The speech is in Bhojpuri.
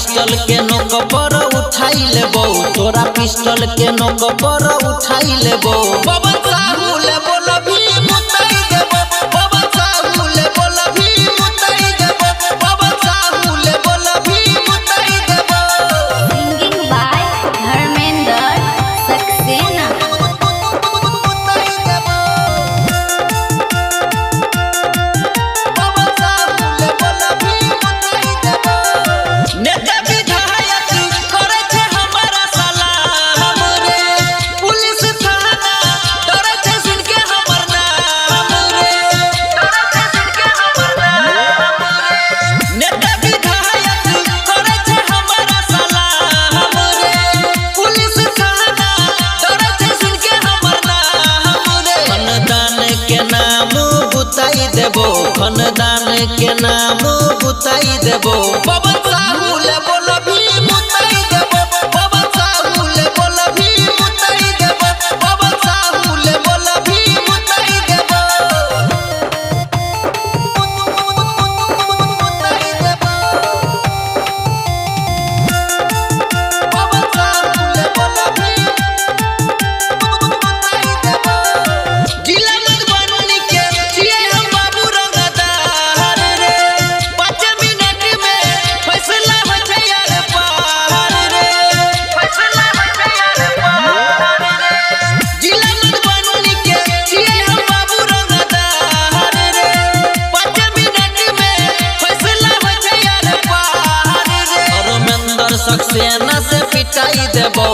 पिस्टल के नोक पर उठाई लेबो तोरा पिस्टल के नोक पर उठाई लेबो पवन साहू ले बोल भी मुताई देबो पवन साहू ले बोल भी मुताई देबो पवन साहू ले बोल भी मुताई देबो सिंगिंग बाय धर्मेंद्र सक्सेना मुताई देबो पवन साहू ले बोल भी मुताई देबो नेता विधायक करे छे हमारा सलाम रे पुलिस थाना डरे छे सुन के हमर नाम रे डरे छे सुन के हमर नाम रे नेता विधायक करे छे हमारा सलाम रे पुलिस थाना डरे छे सुन के हमर नाम रे खनदान के नाम बुताई देबो खनदान के नाम बुताई देबो पवन साहू ले बोल भी मुताई देबो पवन साहू ले बोल भी मुताई देबो पवन साहू ले बोल भी मुताई देबो मुताई देबो पवन साहू ले बोल भी मुताई देबो जिला मधुबनी के छिए हम बाबू रंगदार रे 5 मिनट में फैसला हो छै यार पार रे फैसला हो छै यार पार रे जिला मधुबनी के छिए हम बाबू रंगदार रे 5 मिनट में फैसला हो छै यार पार रे धर्मेंद्र सक्सेना से पिटाई देबो